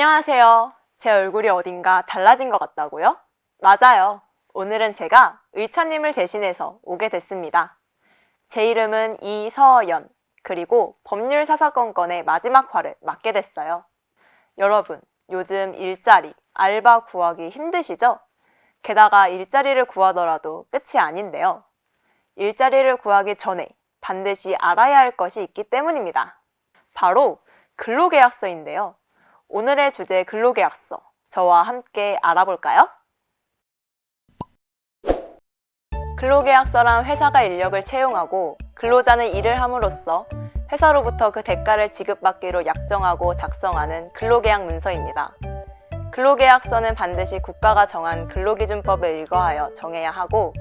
안녕하세요. 제 얼굴이 어딘가 달라진 것 같다고요? 맞아요. 오늘은 제가 의차님을 대신해서 오게 됐습니다. 제 이름은 이서연, 그리고 법률사사건건의 마지막 화를 맡게 됐어요. 여러분, 요즘 일자리, 알바 구하기 힘드시죠? 게다가 일자리를 구하더라도 끝이 아닌데요. 일자리를 구하기 전에 반드시 알아야 할 것이 있기 때문입니다. 바로 근로계약서인데요. 오늘의 주제 근로계약서, 저와 함께 알아볼까요? 근로계약서란 회사가 인력을 채용하고 근로자는 일을 함으로써 회사로부터 그 대가를 지급받기로 약정하고 작성하는 근로계약 문서입니다. 근로계약서는 반드시 국가가 정한 근로기준법을 일거하여 정해야 하고,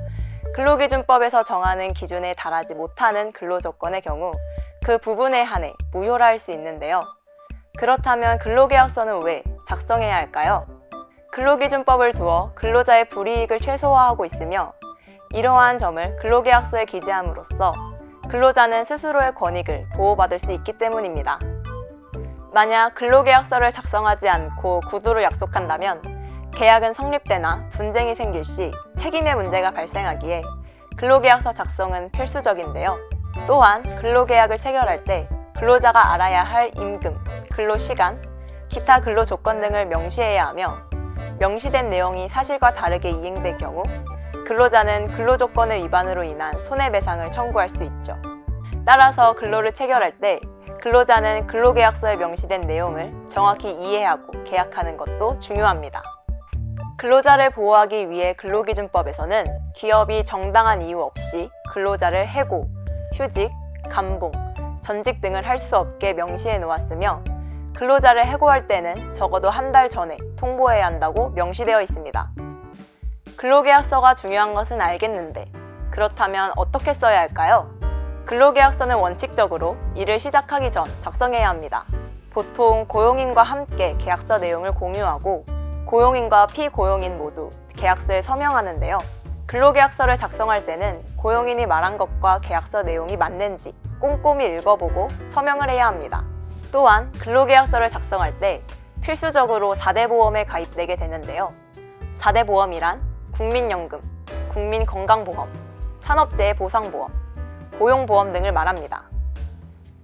근로기준법에서 정하는 기준에 달하지 못하는 근로조건의 경우 그 부분에 한해 무효라 할 수 있는데요. 그렇다면 근로계약서는 왜 작성해야 할까요? 근로기준법을 두어 근로자의 불이익을 최소화하고 있으며, 이러한 점을 근로계약서에 기재함으로써 근로자는 스스로의 권익을 보호받을 수 있기 때문입니다. 만약 근로계약서를 작성하지 않고 구두를 약속한다면 계약은 성립되나 분쟁이 생길 시 책임의 문제가 발생하기에 근로계약서 작성은 필수적인데요. 또한 근로계약을 체결할 때 근로자가 알아야 할 임금, 근로시간, 기타 근로조건 등을 명시해야 하며, 명시된 내용이 사실과 다르게 이행될 경우 근로자는 근로조건의 위반으로 인한 손해배상을 청구할 수 있죠. 따라서 근로를 체결할 때 근로자는 근로계약서에 명시된 내용을 정확히 이해하고 계약하는 것도 중요합니다. 근로자를 보호하기 위해 근로기준법에서는 기업이 정당한 이유 없이 근로자를 해고, 휴직, 감봉, 전직 등을 할 수 없게 명시해 놓았으며, 근로자를 해고할 때는 적어도 한 달 전에 통보해야 한다고 명시되어 있습니다. 근로계약서가 중요한 것은 알겠는데, 그렇다면 어떻게 써야 할까요? 근로계약서는 원칙적으로 일을 시작하기 전 작성해야 합니다. 보통 고용인과 함께 계약서 내용을 공유하고 고용인과 피고용인 모두 계약서에 서명하는데요. 근로계약서를 작성할 때는 고용인이 말한 것과 계약서 내용이 맞는지 꼼꼼히 읽어보고 서명을 해야 합니다. 또한 근로계약서를 작성할 때 필수적으로 4대 보험에 가입되게 되는데요. 4대 보험이란 국민연금, 국민건강보험, 산업재해보상보험, 고용보험 등을 말합니다.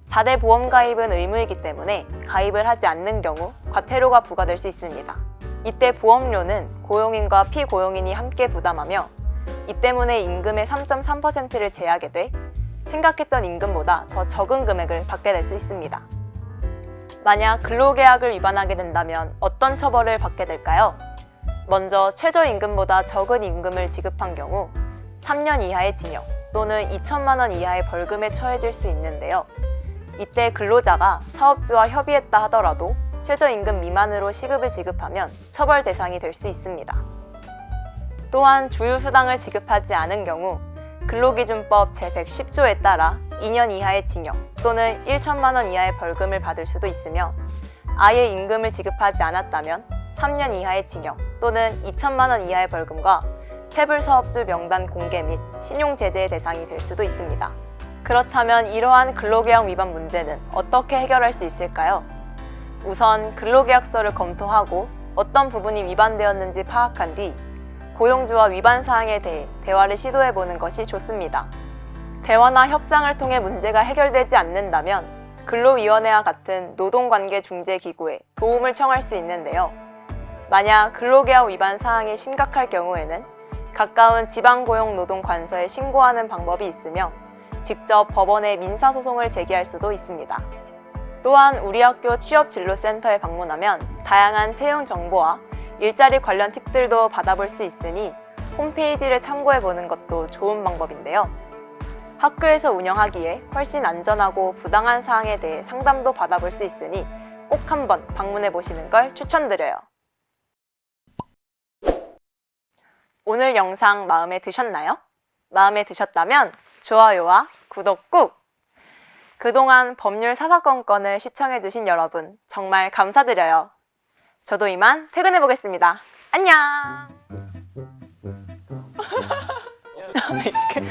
4대 보험 가입은 의무이기 때문에 가입을 하지 않는 경우 과태료가 부과될 수 있습니다. 이때 보험료는 고용인과 피고용인이 함께 부담하며, 이 때문에 임금의 3.3%를 제하게 돼 생각했던 임금보다 더 적은 금액을 받게 될 수 있습니다. 만약 근로계약을 위반하게 된다면 어떤 처벌을 받게 될까요? 먼저 최저임금보다 적은 임금을 지급한 경우 3년 이하의 징역 또는 2천만 원 이하의 벌금에 처해질 수 있는데요. 이때 근로자가 사업주와 협의했다 하더라도 최저임금 미만으로 시급을 지급하면 처벌 대상이 될 수 있습니다. 또한 주휴수당을 지급하지 않은 경우 근로기준법 제110조에 따라 2년 이하의 징역 또는 1천만 원 이하의 벌금을 받을 수도 있으며, 아예 임금을 지급하지 않았다면 3년 이하의 징역 또는 2천만 원 이하의 벌금과 체불사업주 명단 공개 및 신용제재의 대상이 될 수도 있습니다. 그렇다면 이러한 근로계약 위반 문제는 어떻게 해결할 수 있을까요? 우선 근로계약서를 검토하고 어떤 부분이 위반되었는지 파악한 뒤 고용주와 위반 사항에 대해 대화를 시도해보는 것이 좋습니다. 대화나 협상을 통해 문제가 해결되지 않는다면 근로위원회와 같은 노동관계중재기구에 도움을 청할 수 있는데요. 만약 근로계약 위반 사항이 심각할 경우에는 가까운 지방고용노동관서에 신고하는 방법이 있으며, 직접 법원에 민사소송을 제기할 수도 있습니다. 또한 우리 학교 취업진로센터에 방문하면 다양한 채용 정보와 일자리 관련 팁들도 받아볼 수 있으니 홈페이지를 참고해보는 것도 좋은 방법인데요. 학교에서 운영하기에 훨씬 안전하고 부당한 사항에 대해 상담도 받아볼 수 있으니 꼭 한번 방문해보시는 걸 추천드려요. 오늘 영상 마음에 드셨나요? 마음에 드셨다면 좋아요와 구독 꾹! 그동안 법률 사사건건을 시청해주신 여러분 정말 감사드려요. 저도 이만 퇴근해보겠습니다. 안녕! 이렇게